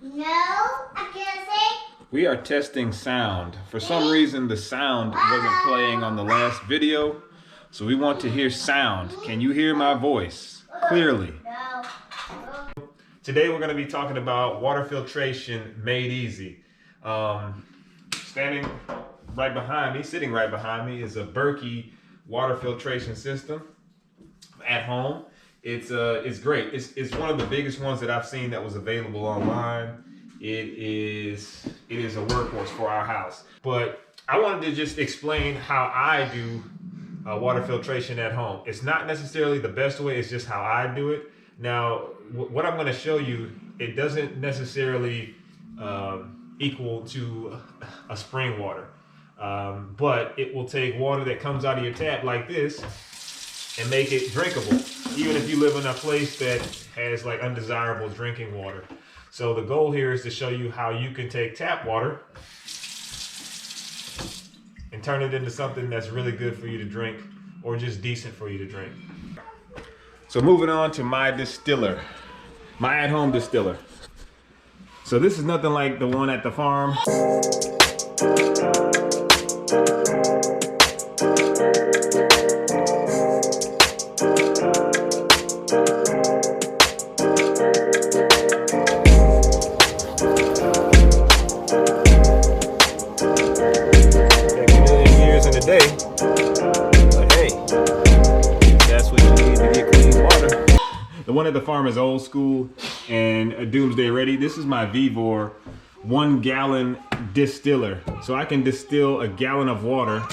No, I can't say. We are testing sound. For some reason, the sound wasn't playing on the last video, so we want to hear sound. Can you hear my voice clearly? No. Today we're going to be talking about water filtration made easy. Sitting right behind me is a Berkey water filtration system at home. It's great. It's one of the biggest ones that I've seen that was available online. It is a workhorse for our house. But I wanted to just explain how I do water filtration at home. It's not necessarily the best way, it's just how I do it. Now, what I'm going to show you, it doesn't necessarily equal to a spring water. But it will take water that comes out of your tap like this and make it drinkable, even if you live in a place that has like undesirable drinking water. So the goal here is to show you how you can take tap water and turn it into something that's really good for you to drink or just decent for you to drink. So moving on to my distiller, my at-home distiller. So this is nothing like the one at the farm. The one at the farm is old school and doomsday ready. This is my Vevor 1 gallon distiller. So I can distill a gallon of water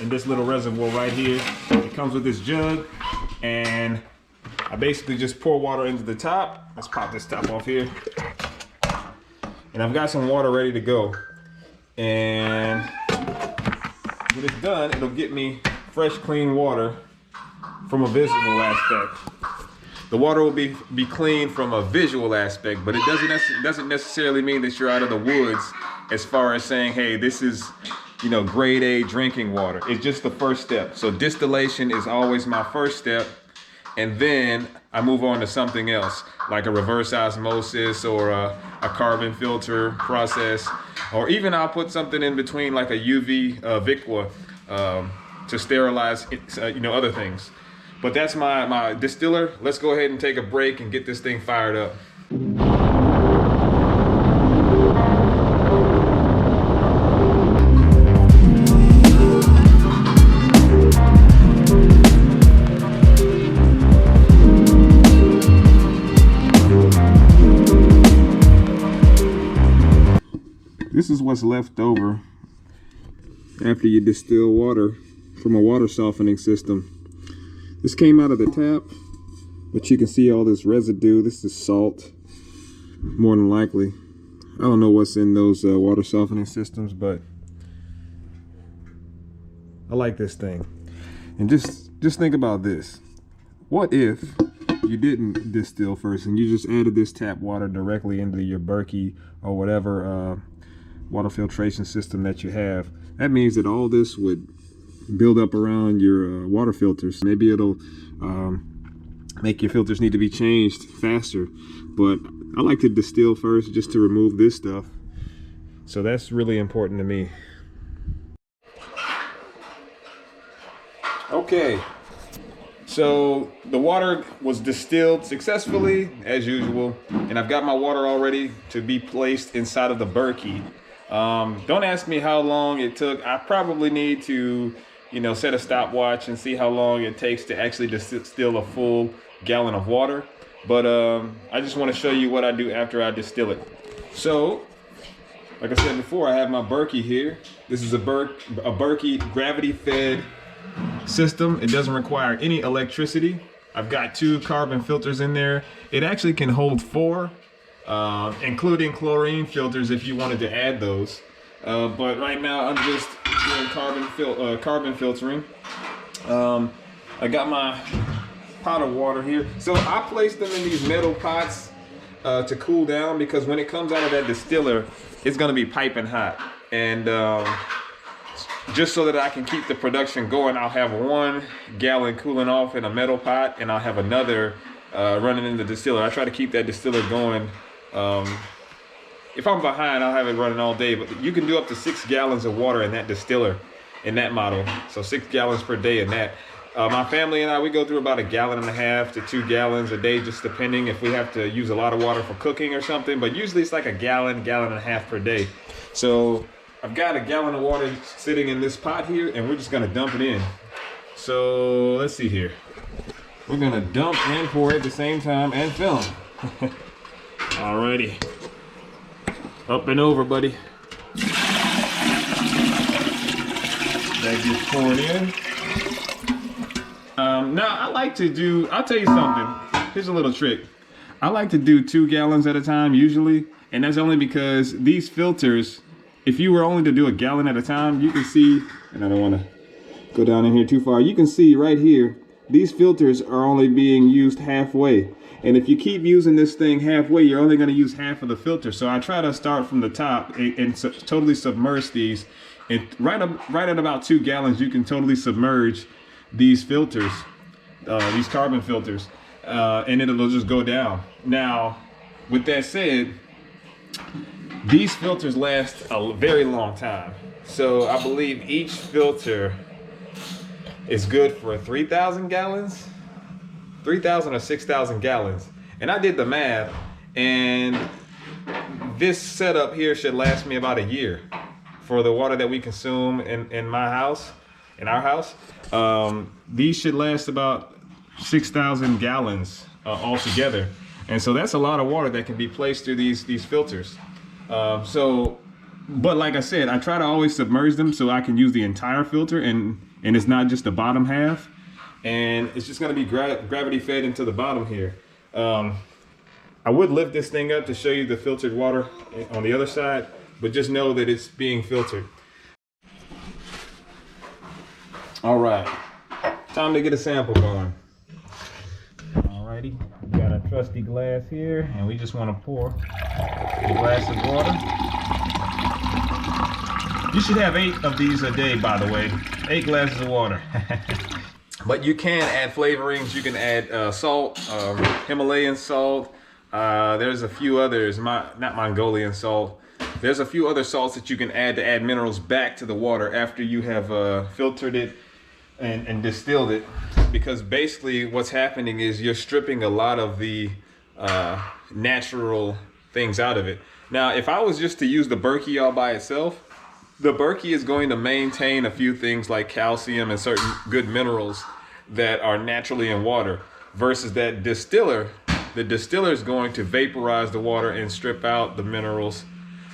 in this little reservoir right here. It comes with this jug and I basically just pour water into the top. Let's pop this top off here. And I've got some water ready to go. And when it's done, it'll get me fresh, clean water from a visual aspect. The water will be clean from a visual aspect, but it doesn't necessarily mean that you're out of the woods as far as saying, hey, this is, you know, grade A drinking water. It's just the first step. So distillation is always my first step, and then I move on to something else, like a reverse osmosis or a carbon filter process, or even I'll put something in between like a UV Vicqua to sterilize, other things. But that's my distiller. Let's go ahead and take a break and get this thing fired up. This is what's left over after you distill water from a water softening system. This came out of the tap, but you can see all this residue. This is salt, more than likely. I don't know what's in those water softening systems, but I like this thing. And just think about this. What if you didn't distill first and you just added this tap water directly into your Berkey or whatever water filtration system that you have? That means that all this would build up around your water filters. Maybe it'll make your filters need to be changed faster, but I like to distill first just to remove this stuff. So that's really important to me. Okay, so the water was distilled successfully as usual, and I've got my water all ready to be placed inside of the Berkey. Don't ask me how long it took. I probably need to set a stopwatch and see how long it takes to actually distill a full gallon of water. But I just want to show you what I do after I distill it. So, like I said before, I have my Berkey here. This is a Berkey gravity-fed system. It doesn't require any electricity. I've got 2 carbon filters in there. It actually can hold 4, including chlorine filters if you wanted to add those. But right now I'm just doing carbon filtering. I got my pot of water here. So I placed them in these metal pots to cool down, because when it comes out of that distiller, it's going to be piping hot. And just so that I can keep the production going, I'll have 1 gallon cooling off in a metal pot, and I'll have another running in the distiller. I try to keep that distiller going if I'm behind, I'll have it running all day, but you can do up to 6 gallons of water in that distiller, in that model. So 6 gallons per day in that. My family and I, we go through about 1.5 gallons to 2 gallons a day, just depending if we have to use a lot of water for cooking or something. But usually it's like 1 gallon, 1.5 gallons per day. So I've got 1 gallon of water sitting in this pot here, and we're just gonna dump it in. So let's see here. We're gonna dump and pour at the same time and film. Alrighty. Up and over, buddy. That gets poured in. Now I like to do, I'll tell you something. Here's a little trick. I like to do 2 gallons at a time usually. And that's only because these filters, if you were only to do 1 gallon at a time, you can see, and I don't want to go down in here too far. You can see right here, these filters are only being used halfway. And if you keep using this thing halfway, you're only going to use half of the filter. So I try to start from the top and totally submerge these. And right at about 2 gallons, you can totally submerge these filters, these carbon filters, and it'll just go down. Now, with that said, these filters last a very long time. So I believe each filter is good for 3,000 gallons. 3,000 or 6,000 gallons. And I did the math, and this setup here should last me about 1 year for the water that we consume in my house, in our house. These should last about 6,000 gallons altogether. And so that's a lot of water that can be placed through these filters. But like I said, I try to always submerge them so I can use the entire filter, and it's not just the bottom half. And it's just going to be gravity fed into the bottom here. I would lift this thing up to show you the filtered water on the other side, but just know that it's being filtered. All right, time to get a sample going. Alrighty, we got a trusty glass here, and we just want to pour a glass of water. You should have 8 of these a day, by the way. 8 glasses of water. But you can add flavorings. You can add salt, Himalayan salt. There's a few others, not Mongolian salt. There's a few other salts that you can add to add minerals back to the water after you have filtered it and distilled it. Because basically what's happening is you're stripping a lot of the natural things out of it. Now, if I was just to use the Berkey all by itself, the Berkey is going to maintain a few things like calcium and certain good minerals that are naturally in water, versus that distiller. The distiller is going to vaporize the water and strip out the minerals,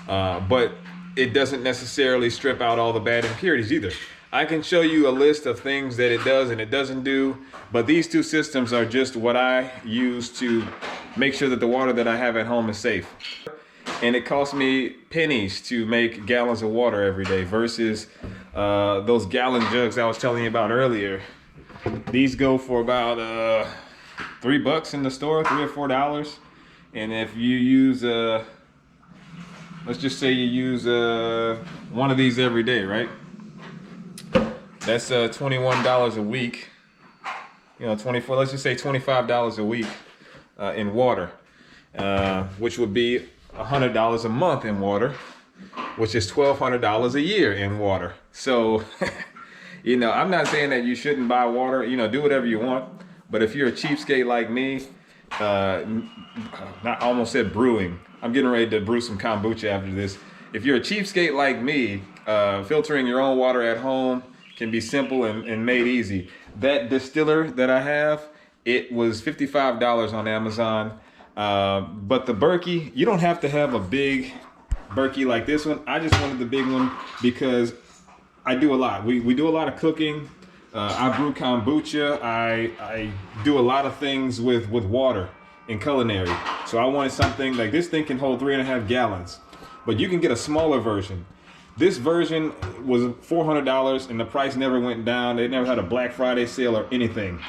but it doesn't necessarily strip out all the bad impurities either. I can show you a list of things that it does and it doesn't do, but these 2 systems are just what I use to make sure that the water that I have at home is safe. And it costs me pennies to make gallons of water every day versus those gallon jugs I was telling you about earlier. These go for about $3 in the store, $3 or $4. And if you use, let's just say you use one of these every day, right? That's $21 a week. You know, 24. Let's just say $25 a week in water, which would be $100 a month in water, which is $1,200 a year in water. So, you know, I'm not saying that you shouldn't buy water. You know, do whatever you want. But if you're a cheapskate like me, I almost said brewing. I'm getting ready to brew some kombucha after this. If you're a cheapskate like me, filtering your own water at home can be simple and made easy. That distiller that I have, it was $55 on Amazon. But the Berkey, you don't have to have a big Berkey like this one. I just wanted the big one because I do a lot. We do a lot of cooking. I brew kombucha. I do a lot of things with water in culinary. So I wanted something like this. Thing can hold 3.5 gallons, but you can get a smaller version. This version was $400 and the price never went down. They never had a Black Friday sale or anything.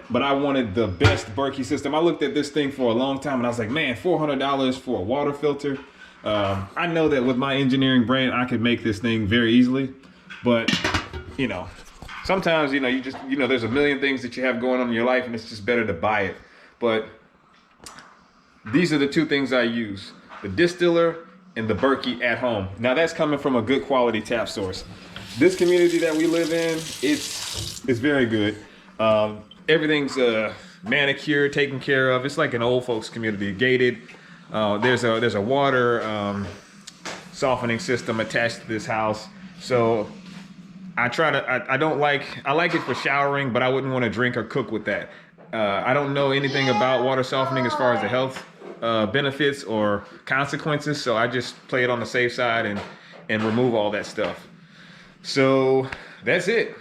But I wanted the best Berkey system. I looked at this thing for a long time and I was like, man, $400 for a water filter. I know that with my engineering brain, I could make this thing very easily. But, you know, sometimes, you know, there's a million things that you have going on in your life and it's just better to buy it. But these are the 2 things I use. The distiller and the Berkey at home. Now that's coming from a good quality tap source. This community that we live in, it's very good. Everything's manicured, taken care of. It's like an old folks community, gated. There's a water softening system attached to this house. So I like it for showering, but I wouldn't want to drink or cook with that. I don't know anything about water softening as far as the health benefits or consequences, so I just play it on the safe side and remove all that stuff. So that's it.